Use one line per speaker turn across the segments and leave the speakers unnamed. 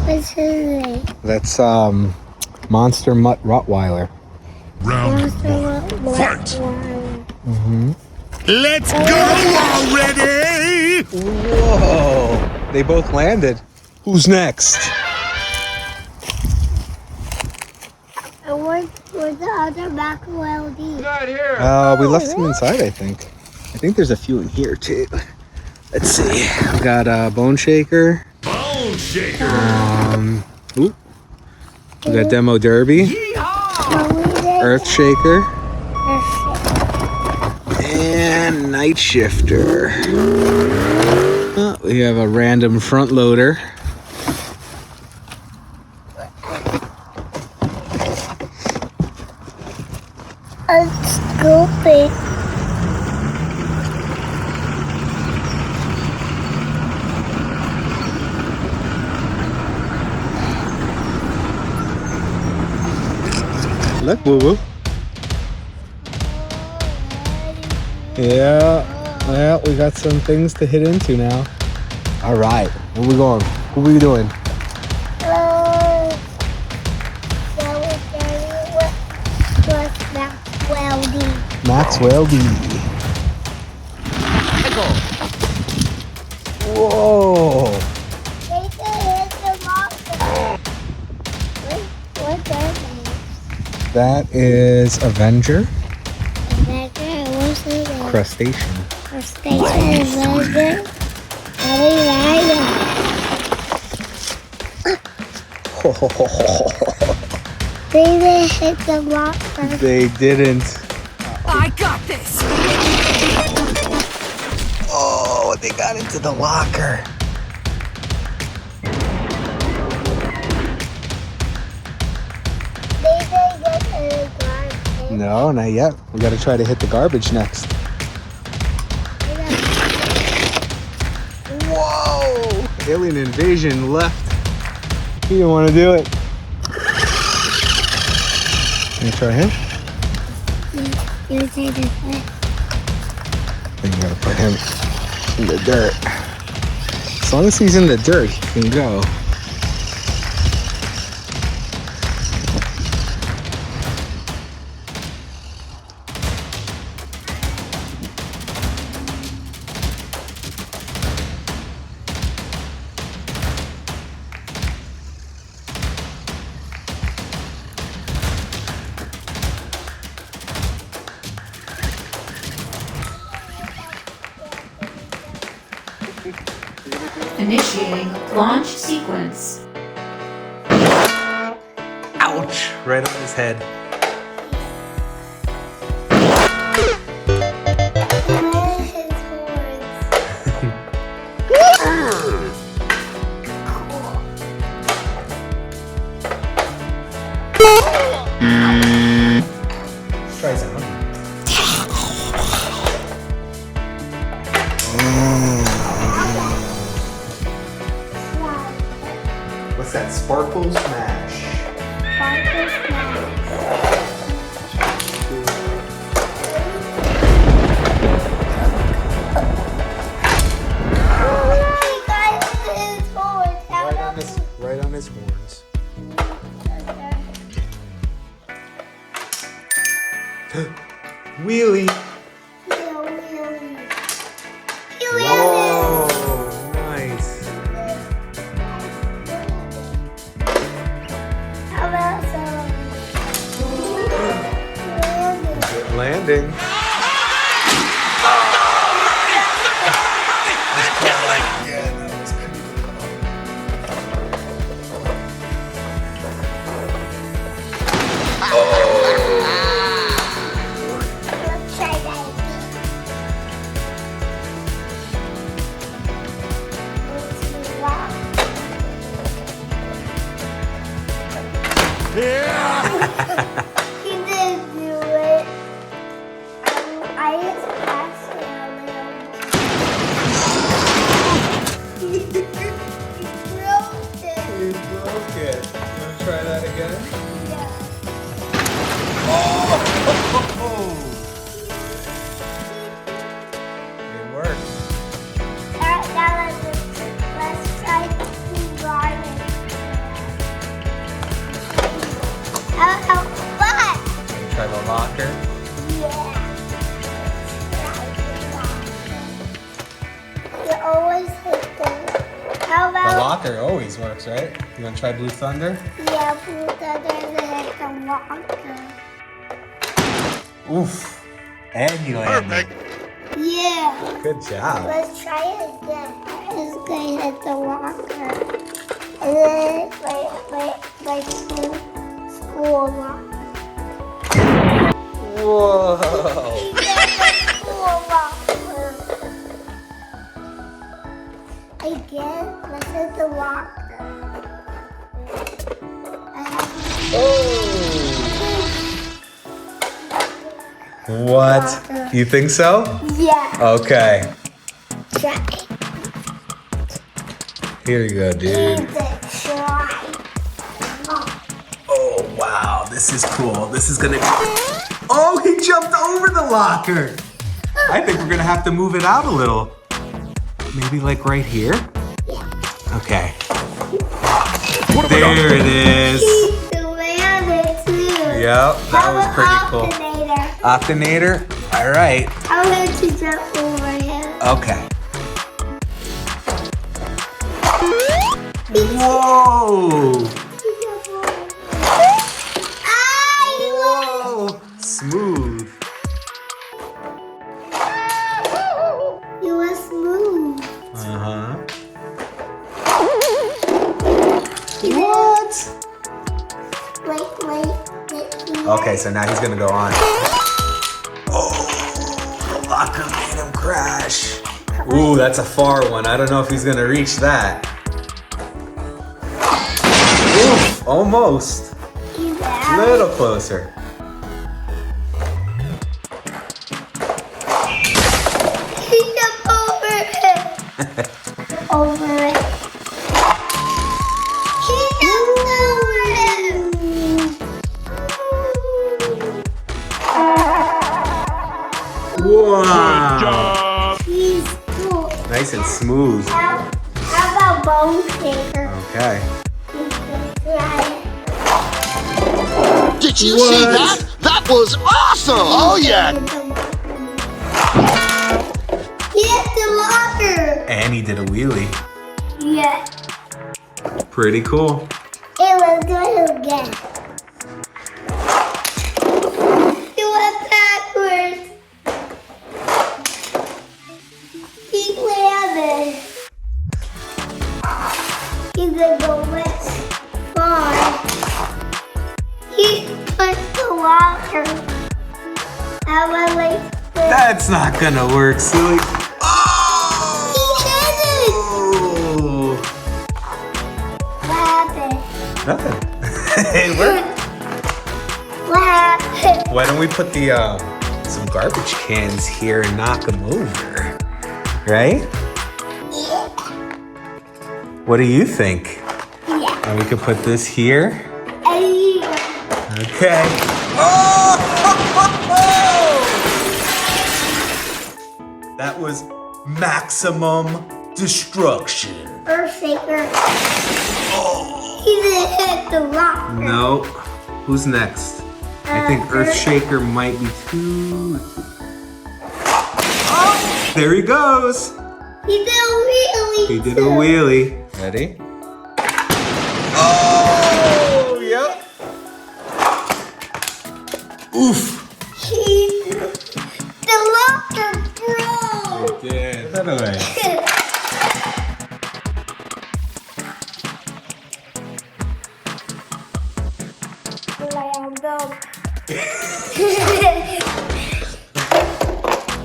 What's his name?
That's Monster Mutt Rottweiler.
Round one. Fight! Let's go already!
Whoa! They both landed. Who's next?
Where's the other Maxwell D?
Not here.
We left some inside, I think. I think there's a few in here too. Let's see. We got Bone Shaker.
Bone Shaker.
We got Demo Derby.
Yeehaw!
Earth Shaker. And Night Shifter. We have a random front loader.
A Scoopy.
Look, boo boo. Yeah, well, we got some things to hit into now. All right, where we going? What are we doing?
Maxwell D.
Maxwell D. Whoa!
They said hit the monster. What's their name?
That is Avenger.
What's their name?
Crustacean.
Crustacean. They didn't hit the monster.
They didn't.
I got this.
Oh, they got into the locker.
They didn't get to the garbage.
No, not yet. We got to try to hit the garbage next. Whoa! Alien invasion left. He didn't want to do it. Can you try him?
You say this way.
Then you gotta put him in the dirt. As long as he's in the dirt, he can go.
Initiating launch sequence.
Ouch! Right on his head. Try some. What's that? Sparkle Smash. Right on his horns. Wheelie. Whoa, nice.
How about some
Good landing.
Let's try that
Yeah!
He didn't do it. I just passed it a little. He broke it.
You broke it. Want to try that again?
Yeah.
Good work. locker always works, right? You want to try Blue Thunder?
Yeah, Blue Thunder hit the locker.
Oof. And you landed.
Yeah.
Good job.
Let's try it again. It's going to hit the locker. And then my school locker.
Whoa.
He hit the school locker. Again, let's hit the locker.
What? You think so?
Yeah.
Okay.
Try.
Here you go, dude.
Need to try.
Oh, wow. This is cool. This is gonna... Oh, he jumped over the locker. I think we're gonna have to move it out a little. Maybe like right here?
Yeah.
Okay. There it is.
He landed too.
Yep, that was pretty cool.
Alternator.
Octanator? All right.
I'm going to jump over him.
Okay. Whoa! Whoa! Smooth.
You were smooth.
Uh-huh.
What? Wait.
Okay, so now he's gonna go on. Oh, the locker made him crash. Ooh, that's a far one. I don't know if he's gonna reach that. Oof, almost.
He's
A
out.
little closer.
He jumped over it. Over it. He jumped over it.
Wow.
He's cool.
Nice and smooth.
How about bone shaker?
Okay.
Did you see that? That was awesome! Oh yeah!
He hit the locker.
And he did a wheelie.
Yeah.
Pretty cool.
It was good again. He went backwards. He landed. He didn't go much far. He pushed the locker. I went like this.
That's not gonna work, silly.
He hit it.
Oh!
What happened?
Nothing. It worked.
What happened?
Why don't we put the some garbage cans here and knock them over? Right? What do you think?
Yeah.
And we could put this here.
Hey.
Okay. Oh! That was maximum destruction.
Earthshaker.
Oh!
He didn't hit the rock.
No. Who's next? I think Earthshaker might be too. Oh! There he goes.
He did a wheelie.
He did a wheelie. Ready? Oh! Yep. Oof.
The locker broke.
Yeah, that away.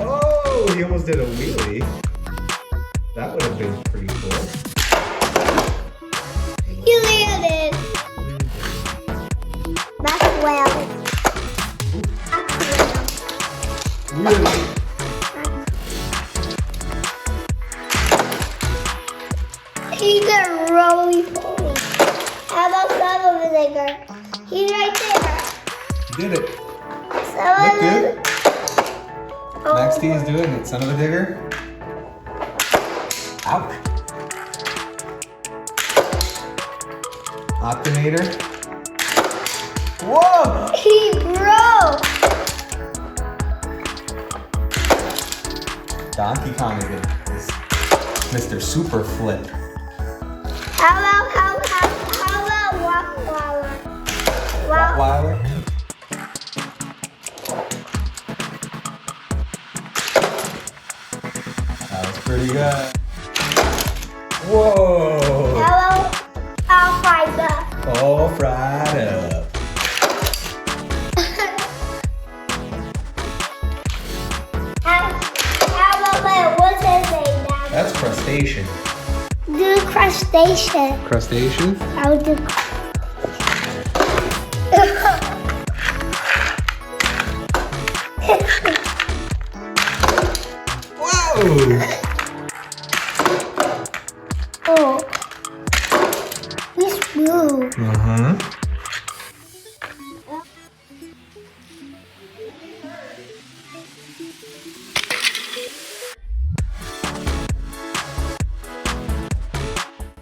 Oh, he almost did a wheelie. That would have been pretty cool.
You landed. That's well.
Really?
He's a roly poly. How about some vinegar? He's right there.
Did it.
Some
Look
of
good.
it.
Max D is doing it. Son of a digger. Ouch. Octanator. Whoa!
He broke.
Donkey Kong again. Mr. Super Flip.
How about Rottweiler?
Rottweiler. That was pretty good. Whoa!
How about Alfrider?
All fried up.
How about what's his name, Dad?
That's crustacean.
Do crustacean.
Crustacean?
I'll do.
Whoa!
Oh, he's blue.
Uh-huh.